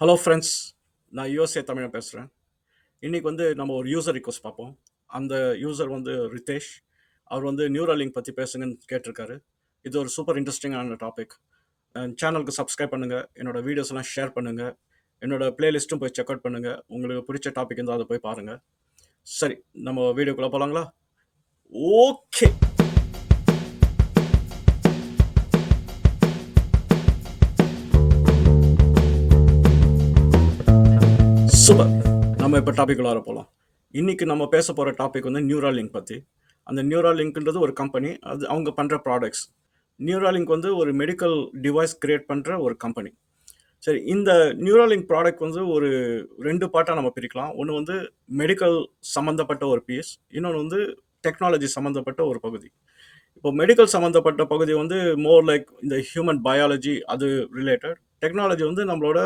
Hello friends, நான் USA தமிழன் பேசுகிறேன். இன்றைக்கி வந்து நம்ம ஒரு யூசர் ரிக்வஸ்ட் பார்ப்போம். அந்த யூசர் வந்து ரிதேஷ். அவர் வந்து நியூரலிங்க் பற்றி பேசுங்கன்னு கேட்டிருக்காரு. இது ஒரு சூப்பர் இன்ட்ரெஸ்டிங்கான டாபிக். சேனலுக்கு சப்ஸ்கிரைப் பண்ணுங்கள், என்னோடய வீடியோஸ் எல்லாம் ஷேர் பண்ணுங்கள், என்னோடய பிளேலிஸ்ட்டும் போய் செக் அவுட் பண்ணுங்கள். உங்களுக்கு பிடிச்ச டாபிக் இருந்தால் அதை போய் பாருங்கள். சரி, நம்ம வீடியோக்குள்ளே போகலாங்களா? ஓகே. சூப்பர். நம்ம இப்போ டாபிக்குள்ளார போகலாம். இன்றைக்கி நம்ம பேச போகிற டாபிக் வந்து நியூராலிங்க் பற்றி. அந்த நியூராலிங்க்ன்றது ஒரு கம்பெனி, அது அவங்க பண்ணுற ப்ராடக்ட்ஸ். நியூராலிங்க் வந்து ஒரு மெடிக்கல் டிவைஸ் கிரியேட் பண்ணுற ஒரு கம்பெனி. சரி, இந்த நியூராலிங்க் ப்ராடக்ட் வந்து ஒரு 2 பார்ட்டாக நம்ம பிரிக்கலாம். ஒன்று வந்து மெடிக்கல் சம்மந்தப்பட்ட ஒரு பீஸ், இன்னொன்று வந்து டெக்னாலஜி சம்மந்தப்பட்ட ஒரு பகுதி. இப்போ மெடிக்கல் சம்மந்தப்பட்ட பகுதி வந்து மோர் லைக் இந்த ஹியூமன் பயாலஜி, அது ரிலேட்டட். டெக்னாலஜி வந்து நம்மளோட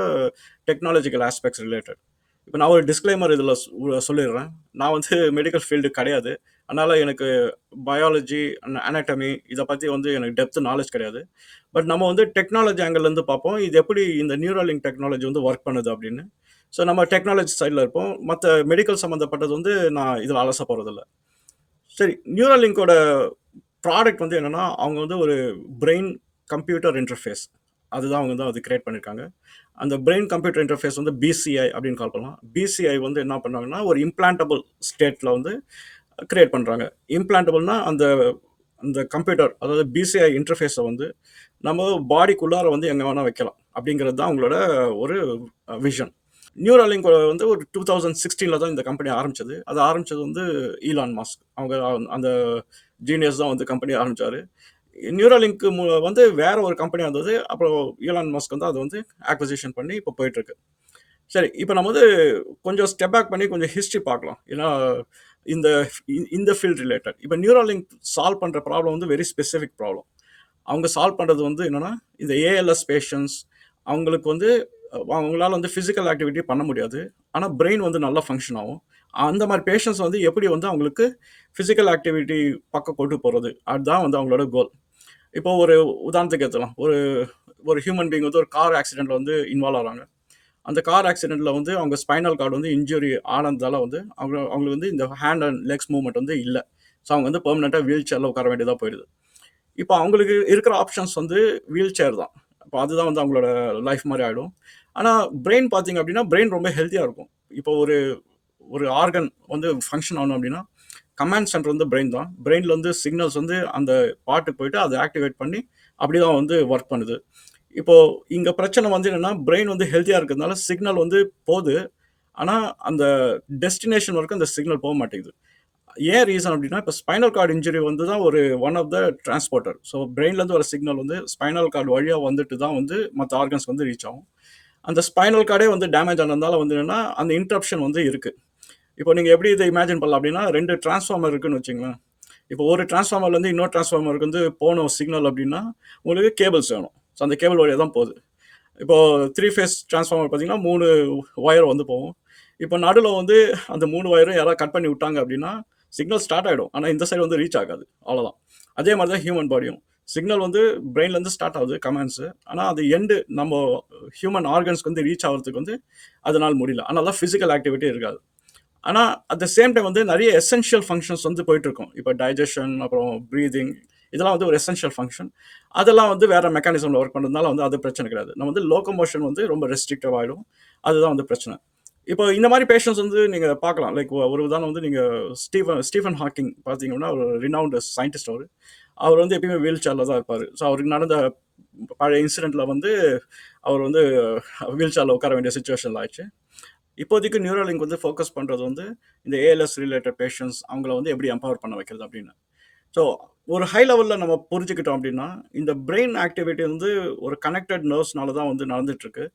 டெக்னாலஜிக்கல் ஆஸ்பெக்ட்ஸ் ரிலேட்டட். இப்போ நான் ஒரு டிஸ்க்ளைமர் இதில் சொல்லிடுறேன். நான் வந்து மெடிக்கல் ஃபீல்டு கிடையாது. அதனால் எனக்கு பயாலஜி, அனாட்டமி இதை பற்றி வந்து எனக்கு டெப்த் நாலேஜ் கிடையாது. பட் நம்ம வந்து டெக்னாலஜி ஆங்கிள்லேருந்து பார்ப்போம், இது எப்படி இந்த நியூரலிங்க் டெக்னாலஜி வந்து ஒர்க் பண்ணுது அப்படின்னு. ஸோ நம்ம டெக்னாலஜி சைடில் இருப்போம். மற்ற மெடிக்கல் சம்மந்தப்பட்டது வந்து நான் இதில் அலச போகிறதில்ல. சரி, நியூரலிங்கோட ப்ராடக்ட் வந்து என்னென்னா, அவங்க வந்து ஒரு பிரெயின் கம்ப்யூட்டர் இன்டர்ஃபேஸ், அதுதான் அவங்க வந்து அது கிரியேட் பண்ணியிருக்காங்க. அந்த பிரெயின் கம்ப்யூட்டர் இன்டர்ஃபேஸ் வந்து பிசிஐ அப்படின்னு கால் பண்ணலாம். பிசிஐ வந்து என்ன பண்ணாங்கன்னா, ஒரு இம்ப்ளான்டபிள் ஸ்டேட்டில் வந்து கிரியேட் பண்ணுறாங்க. இம்ப்ளான்டபிள்னா அந்த அந்த கம்ப்யூட்டர், அதாவது பிசிஐ இன்டர்ஃபேஸை வந்து நம்ம பாடிக்குள்ளார வந்து எங்கே வேணால் வைக்கலாம் அப்படிங்கிறது தான் அவங்களோட ஒரு விஷன். நியூராலிங்க் வந்து ஒரு 2016 தான் இந்த கம்பெனி ஆரம்பிச்சது. அது ஆரம்பிச்சது வந்து ஈலான் மாஸ்க். அவங்க அந்த ஜீனியஸ் தான் வந்து கம்பெனி ஆரம்பிச்சாரு. நியூராலிங்க் வந்து வேற ஒரு கம்பெனியாக இருந்தது. அப்புறம் ஈலான் மாஸ்க் வந்து அதை வந்து ஆக்விசிஷன் பண்ணி இப்போ போயிட்டுருக்கு. சரி, இப்போ நம்ம வந்து கொஞ்சம் ஸ்டெப் பேக் பண்ணி கொஞ்சம் ஹிஸ்ட்ரி பார்க்கலாம். ஏன்னா இந்த இந்த ஃபீல்ட் ரிலேட்டட் இப்போ நியூராலிங்க் சால்வ் பண்ணுற ப்ராப்ளம் வந்து வெரி ஸ்பெசிஃபிக் ப்ராப்ளம். அவங்க சால்வ் பண்ணுறது வந்து என்னென்னா, இந்த ஏஎல்எஸ் பேஷண்ட்ஸ், அவங்களுக்கு வந்து அவங்களால வந்து ஃபிசிக்கல் ஆக்டிவிட்டி பண்ண முடியாது. ஆனால் பிரெயின் வந்து நல்லா ஃபங்க்ஷன் ஆகும். அந்த மாதிரி பேஷண்ட்ஸ் வந்து எப்படி வந்து அவங்களுக்கு ஃபிசிக்கல் ஆக்டிவிட்டி பக்கம் கொண்டு போகிறது, அதுதான் வந்து அவங்களோட கோல். இப்போ ஒரு உதாரணத்துக்கு எடுத்துக்கலாம். ஒரு ஒரு ஹியூமன் பீயிங் வந்து ஒரு கார் ஆக்சிடெண்ட்டில் வந்து இன்வால்வ் ஆகிறாங்க. அந்த கார் ஆக்சிடெண்ட்டில் வந்து அவங்க ஸ்பைனல் கார்டு வந்து இன்ஜுரி ஆனதால் வந்து அவங்களுக்கு வந்து இந்த ஹேண்ட் அண்ட் லெக்ஸ் மூவ்மெண்ட் வந்து இல்லை. ஸோ அவங்க வந்து பெர்மனெண்ட்டாக வீல் சேரில் உட்கார வேண்டியதாக போயிடுது. இப்போ அவங்களுக்கு இருக்கிற ஆப்ஷன்ஸ் வந்து வீல் சேர் தான். இப்போ அதுதான் வந்து அவங்களோட லைஃப் மாதிரி ஆகிடும். ஆனால் பிரெயின் பார்த்தீங்க அப்படின்னா, பிரெயின் ரொம்ப ஹெல்த்தியாக இருக்கும். இப்போ ஒரு ஒரு ஆர்கன் வந்து ஃபங்க்ஷன் ஆகணும் அப்படின்னா, கமாண்ட் சென்டர் வந்து பிரெயின் தான். பிரெயினில் வந்து சிக்னல்ஸ் வந்து அந்த பாட்டுக்கு போயிட்டு அதை ஆக்டிவேட் பண்ணி அப்படி தான் வந்து ஒர்க் பண்ணுது. இப்போது இங்கே பிரச்சனை வந்து என்னென்னா, பிரெயின் வந்து ஹெல்த்தியாக இருக்கிறதுனால சிக்னல் வந்து போகுது. ஆனால் அந்த டெஸ்டினேஷன் வரைக்கும் அந்த சிக்னல் போக மாட்டேங்குது. ஏன் ரீசன் அப்படின்னா, இப்போ ஸ்பைனல் கார்டு இன்ஜுரி வந்து தான் ஒரு one of the transporter. So பிரெயின்லேருந்து ஒரு சிக்னல் வந்து ஸ்பைனல் கார்டு வழியாக வந்துட்டு தான் வந்து மற்ற ஆர்கன்ஸ் வந்து ரீச் ஆகும். அந்த ஸ்பைனல் கார்டே வந்து டேமேஜ் ஆனதுனால வந்து என்னென்னா, அந்த இன்டரப்ஷன் வந்து இருக்குது. இப்போ நீங்கள் எப்படி இதை இமேஜின் பண்ணலாம் அப்படின்னா, 2 டிரான்ஸ்ஃபார்மர் இருக்குன்னு வச்சுங்களேன். இப்போ ஒரு டிரான்ஸ்ஃபார்மர்லேருந்து இன்னொரு டிரான்ஸ்ஃபார்மருக்கு வந்து போகணும் சிக்னல் அப்படின்னா, உங்களுக்கு கேபிள்ஸ் வேணும். ஸோ அந்த கேபிள் வழியாக தான் போகுது. இப்போது 3 ஃபேஸ் டிரான்ஸ்ஃபார்மர் பார்த்தீங்கன்னா 3 ஒயர் வந்து போகும். இப்போ நடுவில் வந்து அந்த 3 ஒயரும் யாராவது கட் பண்ணி விட்டாங்க அப்படின்னா, சிக்னல் ஸ்டார்ட் ஆகிடும். ஆனால் இந்த சைடு வந்து ரீச் ஆகாது. அவ்வளோதான். அதே மாதிரி தான் ஹியூமன் பாடியும். சிக்னல் வந்து பிரெயின்லேருந்து ஸ்டார்ட் ஆகுது கமாண்ட்ஸு. ஆனால் அது எண்டு நம்ம ஹியூமன் ஆர்கன்ஸ்க்கு வந்து ரீச் ஆகிறதுக்கு வந்து அதனால் முடியல. அதனால தான் ஃபிசிக்கல் ஆக்டிவிட்டி இருக்காது. ஆனால் அட் த சேம் டைம் வந்து நிறைய எசென்ஷியல் ஃபங்க்ஷன்ஸ் வந்து போயிட்டுருக்கும். இப்போ டைஜஷன், அப்புறம் ப்ரீதிங், இதெல்லாம் வந்து ஒரு எசென்ஷியல் ஃபங்க்ஷன். அதெல்லாம் வந்து வேறு மெக்கானிசமில் ஒர்க் பண்ணுறதுனால வந்து அது பிரச்சனை கிடையாது. நம்ம வந்து லோக்கோமோஷன் வந்து ரொம்ப ரெஸ்ட்ரிக்டிவ் ஆகிடும். அதுதான் வந்து பிரச்சனை. இப்போ இந்த மாதிரி பேஷண்ட்ஸ் வந்து நீங்கள் பார்க்கலாம். லைக் ஒரு உதாரணம் வந்து நீங்கள் ஸ்டீஃபன் ஹாக்கிங் பார்த்தீங்கன்னா, ஒரு ரினவுண்ட் சயின்டிஸ்ட் அவர் வந்து எப்பயுமே வீல் சேரில் தான் இருப்பார். ஸோ அவருக்கு நடந்த பழைய இன்சிடெண்ட்டில் வந்து அவர் வந்து வீல் சேரில் உட்கார வேண்டிய சுச்சுவேஷனில் ஆயிடுச்சு. இப்போதைக்கு நியூரலிங்க் வந்து ஃபோக்கஸ் பண்ணுறது வந்து இந்த ஏஎல்எஸ் ரிலேட்டட் பேஷண்ட்ஸ், அவங்கள வந்து எப்படி எம்பவர் பண்ண வைக்கிறது அப்படின்னு. ஸோ ஒரு ஹை லெவலில் நம்ம புரிஞ்சுக்கிட்டோம் அப்படின்னா, இந்த பிரெயின் ஆக்டிவிட்டி வந்து ஒரு கனெக்டட் நர்வ்ஸ்னால தான் வந்து நடந்துகிட்ருக்கு.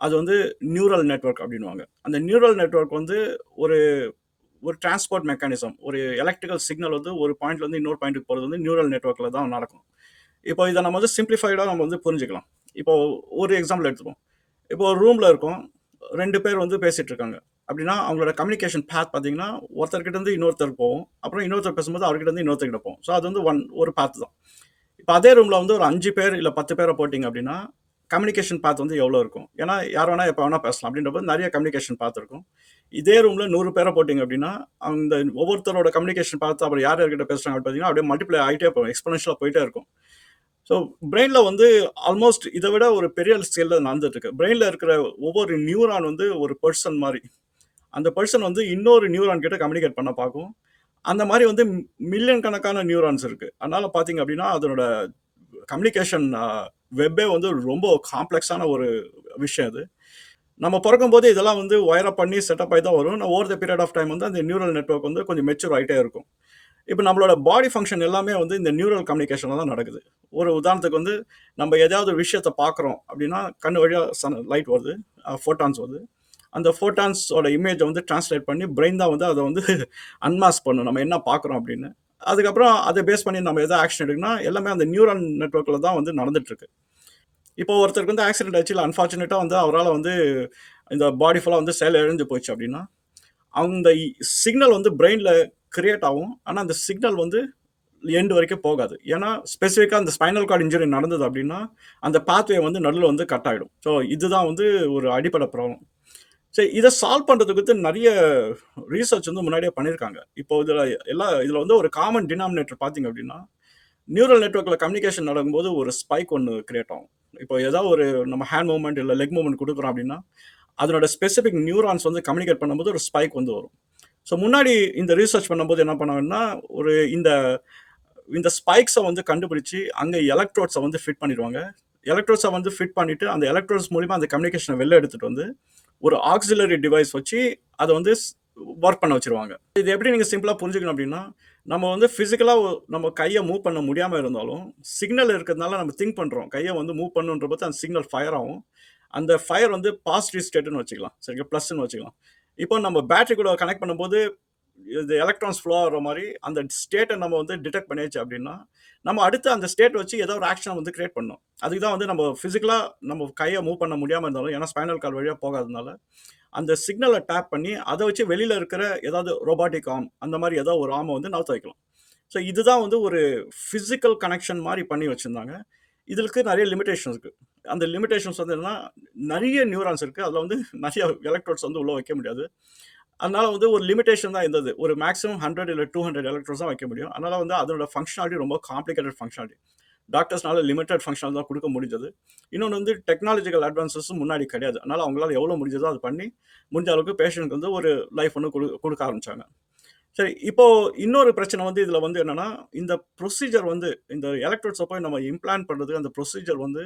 அது வந்து நியூரல் நெட்வொர்க் அப்படின்வாங்க. அந்த நியூரல் நெட்வொர்க் வந்து ஒரு ஒரு டிரான்ஸ்போர்ட் மெக்கானிசம். ஒரு எலக்ட்ரிக்கல் சிக்னல் வந்து ஒரு பாயிண்ட்லேருந்து இன்னொரு பாயிண்ட்டுக்கு போகிறது வந்து நியூரல் நெட்வொர்க்கில் தான் நடக்கும். இப்போ இதை நம்ம வந்து சிம்பிளிஃபைடாக நம்ம வந்து புரிஞ்சுக்கலாம். இப்போ ஒரு எக்ஸாம்பிள் எடுத்துப்போம். இப்போ ஒரு ரூமில் இருக்கோம், 2 பேர் வந்து பேசிகிட்டு இருக்காங்க அப்படின்னா, அவங்களோட கம்யூனிகேஷன் பாத் பார்த்தீங்கன்னா, ஒருத்தர்கிட்டேருந்து இன்னொருத்தர் போகும். அப்புறம் இன்னொருத்தர் பேசும்போது அவர்கிட்டேருந்து இன்னொருத்தர்கிட்ட போகும். ஸோ அது வந்து ஒரு பாத் தான். இப்போ அதே ரூமில் வந்து ஒரு 5 பேர் இல்லை 10 பேரை போட்டிங்க அப்படின்னா, கம்யூனிகேஷன் பாத் வந்து எவ்வளோ இருக்கும்? ஏன்னா யார் வேணா எப்போ வேணா பேசலாம் அப்படின்றபோது நிறைய கம்யூனிகேஷன் பாத் இருக்கும். இதே ரூம்ல 100 பேரை போட்டீங்க அப்படின்னா, அந்த ஒவ்வொருத்தரோட கம்யூனிகேஷன் பாத் அப்புறம் யார் யார்கிட்ட பேசுறாங்க பார்த்தீங்கன்னா, அப்படியே மல்டிப்ளை ஆயிட்டே போகும். எக்ஸ்போனென்ஷியலா போயிட்டே இருக்கும். ஸோ பிரெயின்ல வந்து ஆல்மோஸ்ட் இத விட ஒரு பெரிய ஸ்கேல்ல நடந்துட்டு இருக்கு. பிரெயின்ல இருக்கிற ஒவ்வொரு நியூரான் வந்து ஒரு பெர்சன் மாரி. அந்த பெர்சன் வந்து இன்னொரு நியூரான் கிட்ட கம்யூனிகேட் பண்ண பார்க்கும். அந்த மாரி வந்து மில்லியன் கணக்கான நியூரான்ஸ் இருக்கு. அதனால பார்த்தீங்க அப்படின்னா, அதனோட கம்யூனிகேஷன் வெப்பே வந்து ரொம்ப காம்ப்ளெக்ஸான ஒரு விஷயம் அது. நம்ம பொறக்கும்போதே இதெல்லாம் வந்து வயர் அப் பண்ணி செட்டப் ஆயி தான் வரும். Over the period of time வந்து அந்த நியூரல் நெட்வொர்க் வந்து கொஞ்சம் மெச்சூர் ஆயிட்டே இருக்கும். இப்ப நம்மளோட பாடி ஃபங்ஷன் எல்லாமே வந்து இந்த நியூரல் கம்யூனிகேஷன்ல தான் நடக்குது. ஒரு உதாரணத்துக்கு வந்து நம்ம ஏதாவது ஒரு விஷயத்த பார்க்குறோம் அப்படின்னா, கண்ணு வழியா லைட் வருது, ஃபோட்டான்ஸ் வருது. அந்த ஃபோட்டான்ஸோட இமேஜ வந்து டிரான்ஸ்லேட் பண்ணி பிரெயின் தான் வந்து அத வந்து அன்மாஸ்க் பண்ணும். நம்ம என்ன பார்க்குறோம் அப்படின்னு. அதுக்கப்புறம் அத பேஸ் பண்ணி நம்ம எதாவது ஆக்ஷன் எடுக்கணும்னா, எல்லாமே அந்த நியூரல் நெட்வொர்க்ல தான் வந்து நடந்துட்டு இருக்கு. இப்போ ஒருத்தருக்கு வந்து ஆக்சிடென்ட் ஆச்சு, இல்ல அன்பார்ச்சுனேட்டா வந்து அவரால வந்து இந்த பாடி ஃபுல்லா வந்து செயல் இழந்து போச்சு அப்படின்னா, அந்த சிக்னல் வந்து பிரெயின்ல கிரியேட் ஆகும். ஆனா அந்த சிக்னல் வந்து எண்ட் வரைக்கும் போகாது. ஏன்னா ஸ்பெசிஃபிக்கா அந்த ஸ்பைனல் கார்ட் இன்ஜுரி நடந்தது அப்படின்னா, அந்த பாத்வே வந்து நடுவுல வந்து கட் ஆயிடும். ஸோ இதுதான் வந்து ஒரு அடிப்படை ப்ராப்ளம். சரி, இத சால்வ் பண்றதுக்கு வந்து நெறைய ரிசர்ச் வந்து முன்னாடியே பண்ணியிருக்காங்க. இப்போ இதுல வந்து ஒரு காமன் டினாமினேட்டர் பார்த்தீங்க அப்படின்னா, நியூரல் நெட்வொர்க்ல கம்யூனிகேஷன் நடக்கும்போது ஒரு ஸ்பைக் ஒண்ணு கிரியேட் ஆகும். இப்போ ஏதாவது ஒரு நம்ம ஹேண்ட் மூவ்மெண்ட் இல்ல லெக் மூவ்மெண்ட் குடுக்குறோம் அப்படின்னா, அதனோட ஸ்பெசிஃபிக் நியூரான்ஸ் வந்து கம்யூனிகேட் பண்ணும்போது ஒரு ஸ்பைக் வந்து வரும். ஸோ முன்னாடி இந்த ரிசர்ச் பண்ணும்போது என்ன பண்ணாங்கன்னா, ஒரு இந்த இந்த ஸ்பைக்ஸ வந்து கண்டுபிடிச்சு, அங்க எலக்ட்ரோட்ஸ வந்து ஃபிட் பண்ணிருவாங்க. எலக்ட்ரோட்ஸ வந்து ஃபிட் பண்ணிட்டு, அந்த எலக்ட்ரோட்ஸ் மூலியமா அந்த கம்யூனிகேஷன வெளில எடுத்துட்டு வந்து, ஒரு ஆக்ஸிலரி டிவைஸ் வச்சு, அத வந்து வொர்க் பண்ண வச்சுருவாங்க. இது எப்படி நீங்க சிம்பிளா புரிஞ்சுக்கணும் அப்படின்னா, நம்ம வந்து பிசிக்கலா நம்ம கைய மூவ் பண்ண முடியாம இருந்தாலும், சிக்னல் இருக்கிறதுனால நம்ம திங்க் பண்றோம். கைய வந்து மூவ் பண்ணணுன்றபோது அந்த சிக்னல் ஃபயர் ஆகும். அந்த ஃபயர் வந்து பாசிட்டிவ் ஸ்டேட்ன்னு வச்சுக்கலாம். சரிங்களா? பிளஸ்ன்னு வச்சுக்கலாம். இப்போ நம்ம பேட்டரி கூட கனெக்ட் பண்ணும்போது, இது எலக்ட்ரான்ஸ் ஃப்ளோ ஆகுற மாரி, அந்த ஸ்டேட்ட நம்ம வந்து டிடெக்ட் பண்ணியாச்சு அப்படின்னா, நம்ம அடுத்து அந்த ஸ்டேட் வச்சு ஏதோ ஒரு ஆக்ஷன வந்து கிரியேட் பண்ணணும். அதுக்கு தான் வந்து நம்ம பிசிக்கலா நம்ம கைய மூவ் பண்ண முடியாம இருந்தாலும், ஏன்னா ஸ்பைனல் கார்ட் வழியா போகாததுனால, அந்த சிக்னல டேப் பண்ணி, அத வச்சு வெளியில இருக்கிற ஏதாவது ரோபோட்டிக் ஆர்ம், அந்த மாரி ஏதோ ஒரு ஆர்ம வந்து நகர்த்த வைக்கலாம். ஸோ இதுதான் வந்து ஒரு பிசிக்கல் கனெக்ஷன் மாரி பண்ணி வச்சிருந்தாங்க. இதுக்கு நெறைய லிமிட்டேஷன் இருக்கு. அந்த லிமிட்டேஷன்ஸ் வந்து என்னன்னா, நெறைய நியூரான்ஸ் இருக்கு. அதுல வந்து நெறைய எலக்ட்ரோட்ஸ் வந்து உள்ள வைக்க முடியாது. அதனால வந்து ஒரு லிமிட்டேஷன் தான் இருந்தது. ஒரு மேக்ஸிமம் 100 இல்ல 200 எலக்ட்ரோட்ஸ் தான் வைக்க முடியும். அதனால வந்து அதனோட ஃபங்ஷனாலிட்டி ரொம்ப காம்ப்ளிகேட்டட் ஃபங்ஷனாலிட்டி. டாக்டர்ஸ்னால லிமிட்டட் ஃபங்ஷனல் தான் குடுக்க முடிஞ்சது. இன்னொன்னு வந்து டெக்னாலஜிக்கல் அட்வான்ஸஸும் முன்னாடி கிடையாது. அதனால அவங்களால எவ்வளோ முடிஞ்சதோ அது பண்ணி, முடிஞ்ச அளவுக்கு பேஷண்ட்க்கு வந்து ஒரு லைஃப் ஒண்ணு குடுக்க ஆரம்பிச்சாங்க. சரி, இப்போ இன்னொரு பிரச்சனை வந்து இதுல வந்து என்னன்னா, இந்த ப்ரொசீஜர் வந்து இந்த எலக்ட்ரோட்ஸ போய் நம்ம இம்ப்ளான்ட் பண்றது அந்த ப்ரொசீஜர் வந்து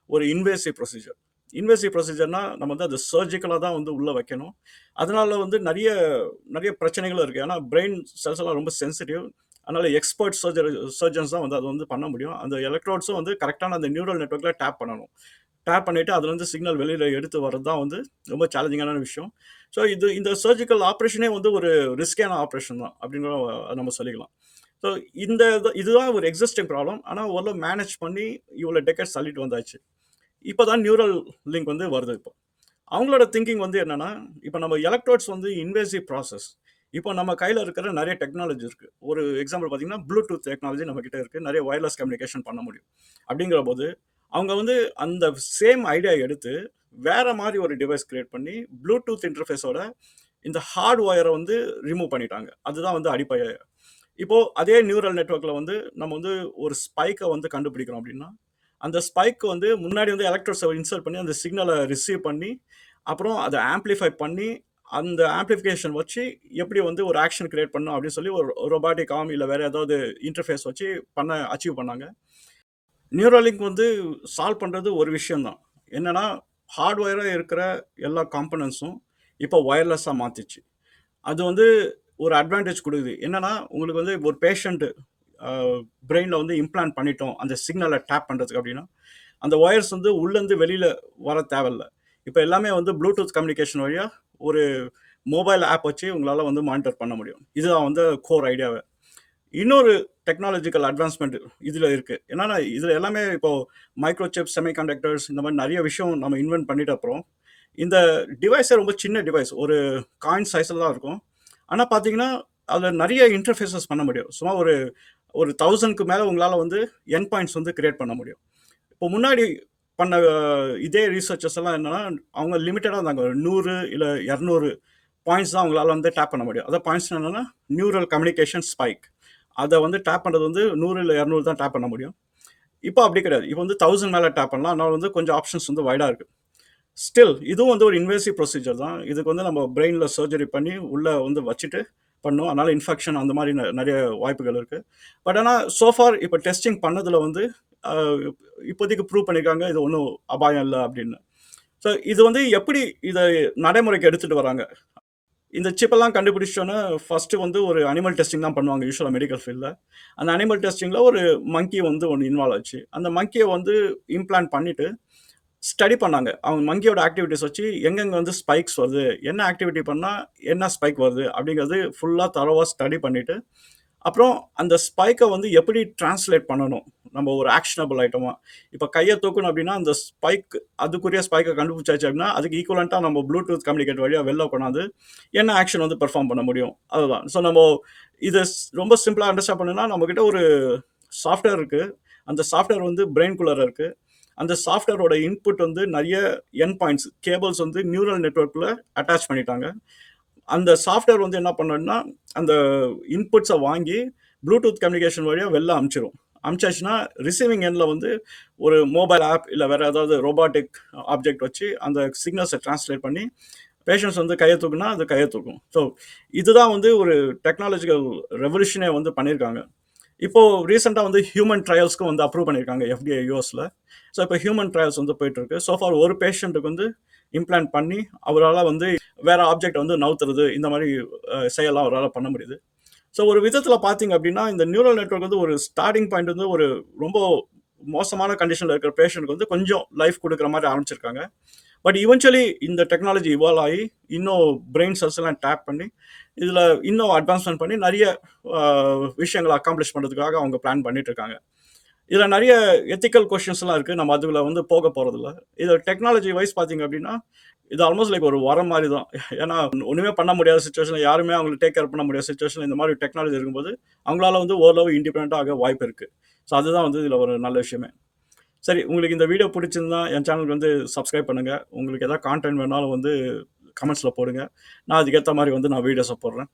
ஒரு இன்வேசிவ் ப்ரொசீஜர். இன்வேசிவ் ப்ரொசீஜர்னா நம்ம வந்து அது சர்ஜிக்கலா தான் வந்து உள்ள வைக்கணும். அதனால வந்து நெறைய நெறைய பிரச்சனைகளும் இருக்கு. ஏன்னா பிரெயின் செல்ஸ் எல்லாம் ரொம்ப சென்சிட்டிவ். அதனால எக்ஸ்பர்ட் சர்ஜன்ஸ் தான் வந்து அத வந்து பண்ண முடியும். அந்த எலக்ட்ரோட்ஸும் வந்து கரெக்ட்டான அந்த நியூரல் நெட்வொர்க்ல டேப் பண்ணணும். டேப் பண்ணிட்டு அதுலேருந்து சிக்னல் வெளியில எடுத்து வர்றது தான் வந்து ரொம்ப சேலஞ்சிங்கான விஷயம். ஸோ இந்த சர்ஜிக்கல் ஆப்ரேஷனே வந்து ஒரு ரிஸ்கியான ஆப்ரேஷன் தான் அப்படின்னு நம்ம சொல்லிக்கலாம். ஸோ இதுதான் ஒரு எக்ஸிஸ்டிங் ப்ராப்ளம். ஆனா ஓரளவு மேனேஜ் பண்ணி இவ்வளோ டெக்கேட்ஸ் தள்ளிட்டு வந்தாச்சு. இப்போ தான் நியூரல் லிங்க் வந்து வருது இப்போ. அவங்களோட திங்கிங் வந்து என்னன்னா, இப்போ நம்ம எலக்ட்ரோட்ஸ் வந்து இன்வேசிவ் ப்ராசஸ். இப்போ நம்ம கையில இருக்கிற நெறைய டெக்னாலஜி இருக்கு. ஒரு எக்ஸாம்பிள் பார்த்தீங்கன்னா, ப்ளூடூத் டெக்னாலஜி நம்ம கிட்ட இருக்கு. நெறைய வயர்லெஸ் கம்யூனிகேஷன் பண்ண முடியும். அப்படிங்கிறபோது, அவங்க வந்து அந்த சேம் ஐடியா எடுத்து, வேற மாரி ஒரு டிவைஸ் கிரியேட் பண்ணி, ப்ளூடூத் இன்டர்ஃபேஸோட இந்த ஹார்ட் வயர வந்து ரிமூவ் பண்ணிட்டாங்க. அதுதான் வந்து அடிப்படை. இப்போ அதே நியூரல் நெட்வொர்க்ல வந்து நம்ம வந்து ஒரு ஸ்பைக்க வந்து கண்டுபிடிக்கிறோம் அப்படின்னா, அந்த ஸ்பைக் வந்து முன்னாடி வந்து எலக்ட்ரோட்ஸ இன்சர்ட் பண்ணி அந்த சிக்னல ரிசீவ் பண்ணி, அப்புறம் அத ஆம்பிளிஃபை பண்ணி, அந்த ஆம்பிளிஃபிகேஷன் வச்சு எப்படி வந்து ஒரு ஆக்ஷன் கிரியேட் பண்ணணும் அப்படின்னு சொல்லி ஒரு ரோபோட்டிக் ஆர்ம் இல்ல வேற ஏதாவது இன்டர்ஃபேஸ் வச்சு அச்சீவ் பண்ணாங்க. நியூராலிங்க் வந்து சால்வ் பண்றது ஒரு விஷயம் தான். என்னன்னா, ஹார்ட்வேரா இருக்கிற எல்லா காம்போனன்ட்ஸும் இப்போ வயர்லெஸ்ஸா மாத்திச்சு. அது வந்து ஒரு அட்வான்டேஜ் குடுக்குது. என்னன்னா, உங்களுக்கு வந்து ஒரு பேஷண்ட் அ பிரெயின்ல வந்து இம்ப்ளான்ட் பண்ணிட்டோம். அந்த சிக்னல டேப் பண்றதுக்கு அப்டின்னா, அந்த வயர்ஸ் வந்து உள்ளருந்து வெளில வர தேவையில்ல. இப்ப எல்லாமே வந்து ப்ளூடூத் கம்யூனிகேஷன் வழியா ஒரு மொபைல் ஆப் வச்சு உங்களால வந்து மானிட்டர் பண்ண முடியும். இதுதான் வந்து கோர் ஐடியாவே. இன்னொரு டெக்னாலஜிக்கல் அட்வான்ஸ்மென்ட் இதுல இருக்கு. என்னன்னா, இதுல எல்லாமே இப்போ மைக்ரோசிப், செமிகண்டக்டர்ஸ் இந்த மாரி நெறைய விஷயம் நம்ம இன்வென்ட் பண்ணிட்ட அப்புறம், இந்த டிவைஸே ரொம்ப சின்ன டிவைஸ். ஒரு காயின் சைஸ்ல தான் இருக்கும். ஆனா பார்த்தீங்கன்னா, அதுல நெறைய இன்டர்ஃபேஸஸ் பண்ண முடியும். சும்மா ஒரு ஒரு 1000க்கு மேல உங்களால வந்து எண்ட் பாயிண்ட்ஸ் வந்து கிரியேட் பண்ண முடியும். இப்போ முன்னாடி பண்ண இதே ரிசர்ச்சர்ஸ் எல்லாம் என்னன்னா, அவங்க லிமிட்டடா இருந்தாங்க. 100 இல்ல 200 பாயிண்ட்ஸ் தான் அவங்களால வந்து டேப் பண்ண முடியும். அதான் பாயிண்ட்ஸ் என்னன்னா, நியூரல் கம்யூனிகேஷன் ஸ்பைக். அத வந்து டேப் பண்றது வந்து 100 இல்ல 200 தான் டேப் பண்ண முடியும். இப்போ அப்படி கிடையாது. இப்போ வந்து 1000 மேல டேப் பண்ணலாம். அதனால வந்து கொஞ்சம் ஆப்ஷன்ஸ் வந்து வைடா இருக்கு. ஸ்டில் இதுவும் வந்து ஒரு இன்வேசிவ் ப்ரொசீஜர் தான். இதுக்கு வந்து நம்ம பிரெயின்ல சர்ஜரி பண்ணி உள்ள வந்து வச்சுட்டு பண்ணணும். அதனால இன்ஃபெக்ஷன் அந்த மாதிரி நிறைய வாய்ப்புகள் இருக்கு. பட் ஆனால் சோஃபார் இப்போ டெஸ்டிங் பண்ணதுல வந்து அஹ், இப்போதைக்கு ப்ரூவ் பண்ணியிருக்காங்க இது ஒன்றும் அபாயம் இல்லை அப்படின்னு. ஸோ இது வந்து எப்படி இதை நடைமுறைக்கு எடுத்துட்டு வராங்க? இந்த சிப்பெல்லாம் கண்டுபிடிச்சோன்னே ஃபர்ஸ்ட் வந்து ஒரு அனிமல் டெஸ்டிங் தான் பண்ணுவாங்க யூஸ்வலாக மெடிக்கல் ஃபீல்டில். அந்த அனிமல் டெஸ்டிங்கில் ஒரு மங்கி வந்து ஒன்று இன்வால்வ் ஆச்சு. அந்த மங்கியை வந்து இம்ப்ளான்ட் பண்ணிட்டு ஸ்டடி பண்ணாங்க. அவங்க மங்கியோட ஆக்டிவிட்டீஸ் வச்சு எங்கெங்க வந்து ஸ்பைக்ஸ் வருது, என்ன ஆக்டிவிட்டி பண்ணால் என்ன ஸ்பைக் வருது அப்படிங்கிறது ஃபுல்லாக தரோவாக ஸ்டடி பண்ணிட்டு, அப்புறம் அந்த ஸ்பைக்கை வந்து எப்படி டிரான்ஸ்லேட் பண்ணணும் நம்ம ஒரு ஆக்ஷனபிள் ஐட்டமாக. இப்போ கையை தூக்கணும் அப்படின்னா அந்த ஸ்பைக் அதுக்குரிய ஸ்பைக்கை கண்டுபிடிச்சாச்சு அப்படின்னா அதுக்கு ஈக்குவலண்ட்டாக நம்ம ப்ளூடூத் கம்யூனிகேட் வழியாக வெளில கொண்டாந்து என்ன ஆக்ஷன் வந்து பெர்ஃபார்ம் பண்ண முடியும் அதுதான். ஸோ நம்ம இதை ரொம்ப சிம்பிளாக அண்டர்ஸ்டாண்ட் பண்ணணும்னா நம்மக்கிட்ட ஒரு சாஃப்ட்வேர் இருக்குது. அந்த சாஃப்ட்வேர் வந்து பிரெயின்குள்ளே இருக்குது. அந்த சாஃப்ட்வேரோட இன்புட் வந்து நிறைய என் பாயிண்ட்ஸ் கேபிள்ஸ் வந்து நியூரல் நெட்வொர்க்கில் அட்டாச் பண்ணிட்டாங்க. அந்த சாஃப்ட்வேர் வந்து என்ன பண்ணணும்னா அந்த இன்புட்ஸை வாங்கி ப்ளூடூத் கம்யூனிகேஷன் வழியாக வெளில அனுப்பிச்சிடும். அனுப்பிச்சாச்சுன்னா ரிசீவிங் எண்டில் வந்து ஒரு மொபைல் ஆப் இல்லை வேறு ஏதாவது ரோபாட்டிக் ஆப்ஜெக்ட் வச்சு அந்த சிக்னல்ஸை டிரான்ஸ்லேட் பண்ணி பேஷண்ட்ஸ் வந்து கையை தூக்குனா அது கையை தூக்கும். ஸோ இதுதான் வந்து ஒரு டெக்னாலஜிக்கல் ரெவல்யூஷனே வந்து பண்ணியிருக்காங்க. இப்போ ரீசெண்டாக வந்து ஹியூமன் ட்ரையல்ஸ்க்கும் வந்து அப்ரூவ் பண்ணியிருக்காங்க FDA யூஎஸில். ஸோ இப்போ ஹியூமன் ட்ரையல்ஸ் வந்து போயிட்டு இருக்கு. சோஃபார் ஒரு பேஷண்ட்டுக்கு வந்து இம்ப்ளான்ட் பண்ணி அவரால் வந்து வேற ஆப்ஜெக்ட் வந்து நவுத்துறது இந்த மாதிரி செயலாம் அவரால் பண்ண முடியுது. ஸோ ஒரு விதத்தில் பார்த்தீங்க அப்படின்னா இந்த நியூரல் நெட்வொர்க் வந்து ஒரு ஸ்டார்டிங் பாயிண்ட் வந்து ஒரு ரொம்ப மோசமான கண்டிஷனில் இருக்கிற பேஷண்ட்டுக்கு வந்து கொஞ்சம் லைஃப் கொடுக்குற மாதிரி ஆரம்பிச்சிருக்காங்க. பட் இவென்ச்சுவலி இந்த டெக்னாலஜி இவால்வ் ஆகி இன்னும் பிரெயின் செல்ஸ் எல்லாம் டேப் பண்ணி இதில் இன்னும் அட்வான்ஸ்மெண்ட் பண்ணி நிறைய விஷயங்களை அக்காம்ப்ளிஷ் பண்ணுறதுக்காக அவங்க பிளான் பண்ணிட்டு இருக்காங்க. இதில் நிறைய எத்திக்கல் கொஷின்ஸ்லாம் இருக்குது. நம்ம அதுக்குள்ள வந்து போக போகிறதில்ல. இது டெக்னாலஜி வைஸ் பார்த்தீங்க அப்படின்னா இது ஆல்மோஸ்ட் லைக் ஒரு வரம் மாதிரி தான். ஏன்னா ஒன்றுமே பண்ண முடியாத சுச்சுவேஷனில் யாருமே அவங்களை டேக் கேர் பண்ண முடியாத சுச்சுவேஷனில் இந்த மாதிரி டெக்னாலஜி இருக்கும்போது அவங்களால வந்து ஓரளவு இண்டிபெண்ட்டாக ஆக வாய்ப்பு இருக்குது. ஸோ அதுதான் வந்து இதில் ஒரு நல்ல விஷயமே. சரி, உங்களுக்கு இந்த வீடியோ பிடிச்சிருந்தா என் சேனலுக்கு வந்து சப்ஸ்கிரைப் பண்ணுங்கள். உங்களுக்கு எதாவது கான்டென்ட் வேணாலும் வந்து கமெண்ட்ஸில் போடுங்க. நான் அதுக்கேற்ற மாதிரி வந்து நான் வீடியோஸை போடுறேன்.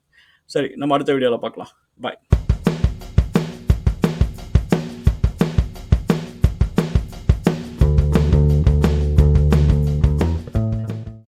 சரி, நம்ம அடுத்த வீடியோவில் பார்க்கலாம். பாய்.